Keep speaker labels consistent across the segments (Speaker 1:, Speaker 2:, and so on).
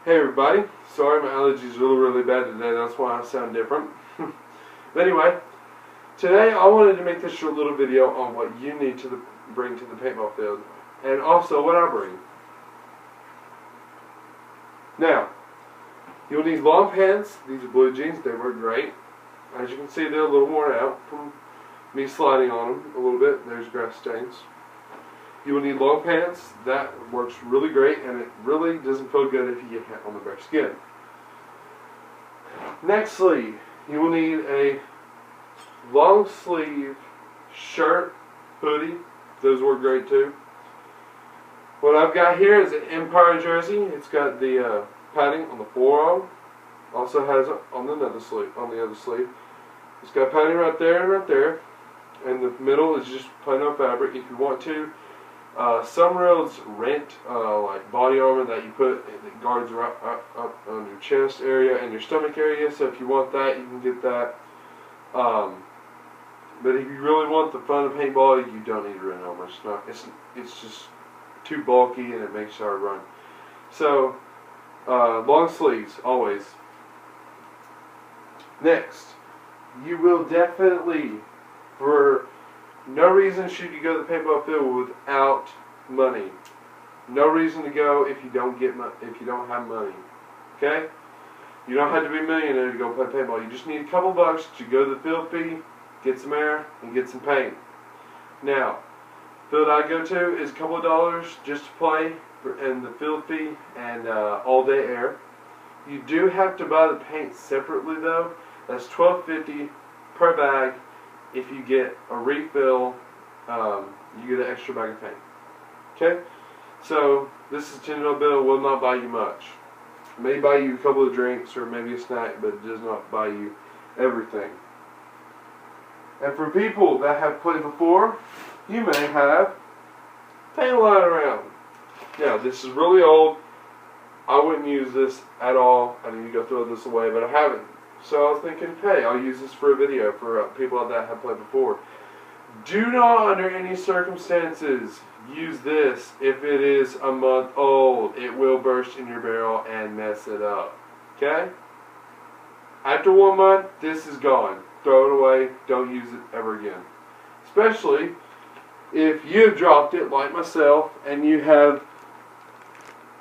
Speaker 1: Hey everybody, sorry my allergies are really bad today, that's why I sound different. But anyway, today I wanted to make this short little video on what you need to bring to the paintball field, and also what I bring. Now, you'll need long pants. These are blue jeans, they work great. As you can see, they're a little worn out from me sliding on them a little bit. There's grass stains. You will need long pants. That works really great, and it really doesn't feel good if you get hit on the bare skin. Nextly, you will need a long sleeve shirt, hoodie. Those work great too. What I've got here is an Empire jersey. It's got the padding on the forearm. Also has it on the other sleeve. It's got padding right there and right there. And the middle is just plain old fabric. If you want to, some rails rent like body armor that you put that guards right up on your chest area and your stomach area. So if you want that, you can get that. But if you really want the fun of paintball, you don't need to rent armor. It's just too bulky and it makes you hard to run. So long sleeves always. Next, you will definitely, for no reason should you go to the paintball field without money. No reason to go if you don't have money. Okay? You don't have to be a millionaire to go play paintball. You just need a couple bucks to go to the field fee, get some air, and get some paint. Now, the field I go to is a couple of dollars just to play, and the field fee and all day air. You do have to buy the paint separately though. That's $12.50 per bag. If you get a refill, you get an extra bag of paint. Okay? So, this is a $10 bill, will not buy you much. It may buy you a couple of drinks or maybe a snack, but it does not buy you everything. And for people that have played before, you may have paint lying around. Now, this is really old. I wouldn't use this at all. I need to go throw this away, but I haven't. So I was thinking, hey, I'll use this for a video for people that have played before. Do not, under any circumstances, use this if it is a month old. It will burst in your barrel and mess it up. Okay? After 1 month, this is gone. Throw it away. Don't use it ever again. Especially if you've dropped it, like myself, and you have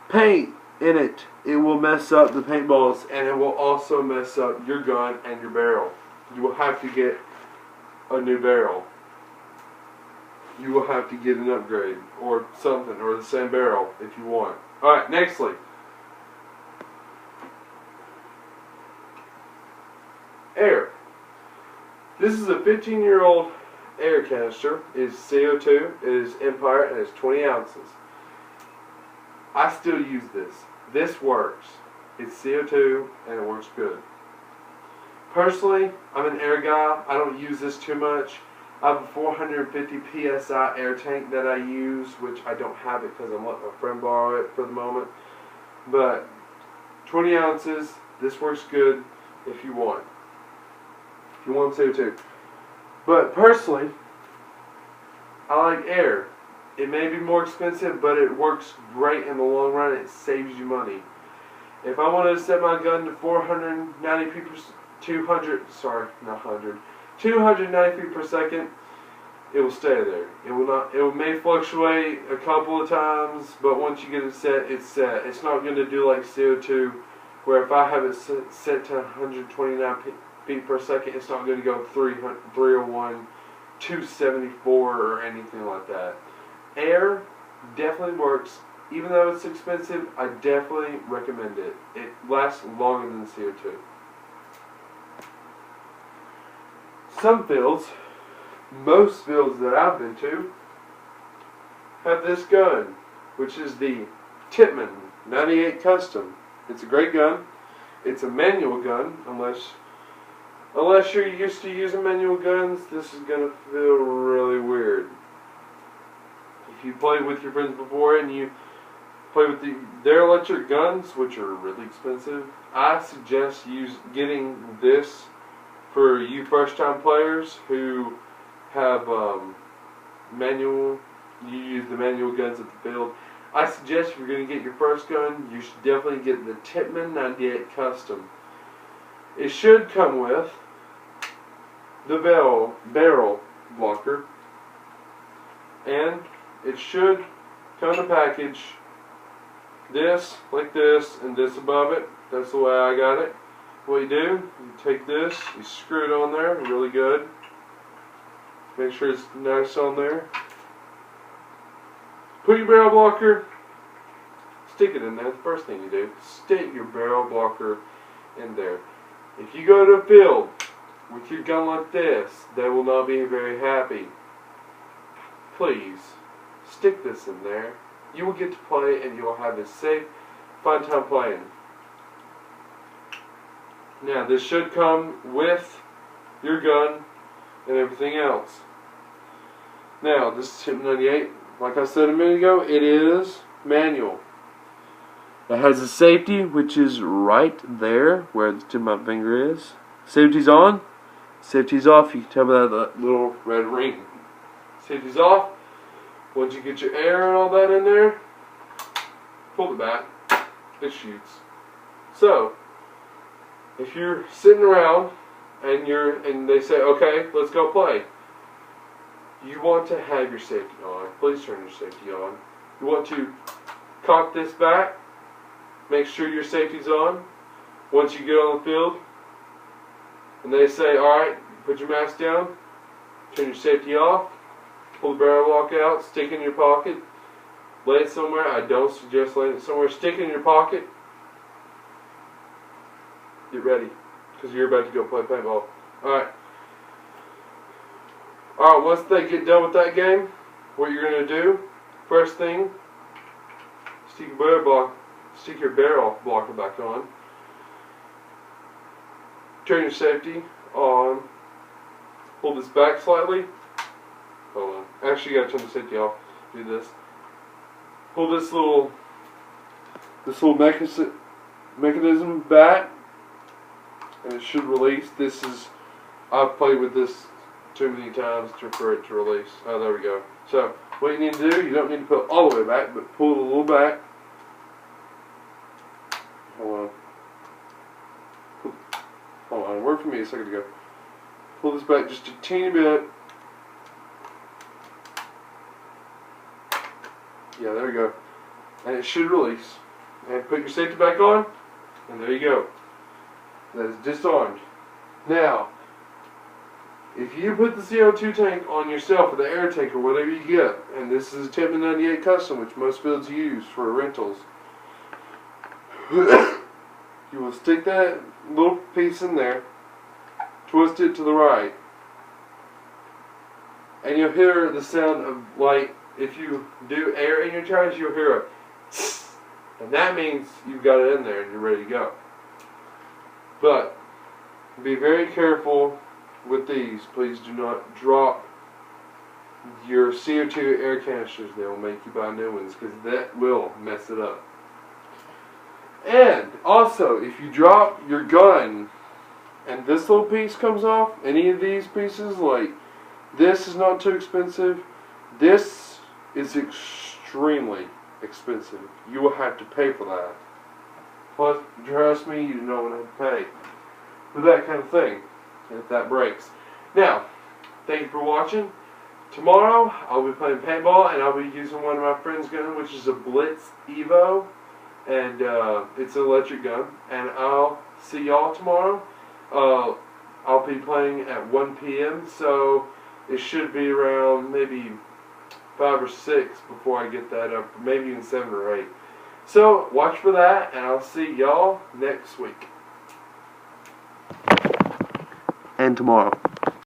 Speaker 1: paint in it. It will mess up the paintballs, and it will also mess up your gun and your barrel. You will have to get a new barrel. You will have to get an upgrade or something, or the same barrel if you want. Alright, nextly, air. This is a 15-year-old air canister. It is CO2. It is Empire, and it's 20 ounces. I still use this. This works. It's CO2 and it works good. Personally, I'm an air guy. I don't use this too much. I have a 450 PSI air tank that I use, which I don't have it because I'm letting my friend borrow it for the moment. But 20 ounces, this works good if you want. If you want CO2. But personally, I like air. It may be more expensive, but it works great in the long run. It saves you money. If I wanted to set my gun to 290 feet per second, it will stay there. It will not. It may fluctuate a couple of times, but once you get it set, it's set. It's not going to do like CO2, where if I have it set to 129 feet per second, it's not going to go 301, 274, or anything like that. Air definitely works. Even though it's expensive, I definitely recommend it. It lasts longer than CO2. Some fields, most fields that I've been to, have this gun, which is the Tippmann 98 Custom. It's a great gun. It's a manual gun, unless you're used to using manual guns. This is going to feel really weird. If you played with your friends before and you play with their electric guns, which are really expensive, I suggest getting this for you first-time players who have manual. You use the manual guns at the field. I suggest if you're going to get your first gun, you should definitely get the Tippmann 98 Custom. It should come with the barrel blocker, and it should come in a package. This, like this, and this above it. That's the way I got it. What you do, you take this, you screw it on there, really good. Make sure it's nice on there. Put your barrel blocker, stick it in there. The first thing you do, stick your barrel blocker in there. If you go to a field with your gun like this, they will not be very happy. Please, stick this in there. You will get to play and you will have a safe, fun time playing. Now, this should come with your gun and everything else. Now, this is Tippmann 98. Like I said a minute ago, it is manual. It has a safety, which is right there where the tip of my finger is. Safety's on. Safety's off. You can tell by that little red ring. Safety's off. Once you get your air and all that in there, pull it back. It shoots. So, if you're sitting around and they say, okay, let's go play, you want to have your safety on. Please turn your safety on. You want to cock this back. Make sure your safety's on. Once you get on the field, and they say, alright, put your mask down, turn your safety off, pull the barrel lock out, stick it in your pocket, lay it somewhere. I don't suggest laying it somewhere. Stick it in your pocket. Get ready, because you're about to go play paintball. Alright, once they get done with that game, what you're going to do, first thing, stick your barrel blocker back on. Turn your safety on. Pull this back slightly. Hold on. Actually, you gotta turn the safety off. Do this. Pull this little mechanism back, and it should release. I've played with this too many times for it to release. Oh, there we go. So, what you need to do, you don't need to put it all the way back, but pull it a little back. Hold on, worked for me a second ago. Pull this back just a teeny bit. Yeah, there we go. And it should release. And put your safety back on, and there you go. That is disarmed. Now, if you put the CO2 tank on yourself, or the air tank, or whatever you get, and this is a Tippmann 98 Custom, which most fields use for rentals, you will stick that little piece in there, twist it to the right, and you'll hear the sound of, like, if you do air in your tires, you'll hear a tss, and that means you've got it in there and you're ready to go. But be very careful with these. Please do not drop your CO2 air canisters. They will make you buy new ones, because that will mess it up. And also, if you drop your gun and this little piece comes off, any of these pieces, like this is not too expensive, this is extremely expensive. You will have to pay for that. Plus, trust me, you do not want to have to pay for that kind of thing if that breaks. Now, thank you for watching. Tomorrow, I'll be playing paintball, and I'll be using one of my friend's guns, which is a Blitz Evo. And it's an electric gun, and I'll see y'all tomorrow. I'll be playing at 1 p.m. so it should be around maybe 5 or 6 before I get that up, maybe even 7 or 8. So watch for that, and I'll see y'all next week and tomorrow.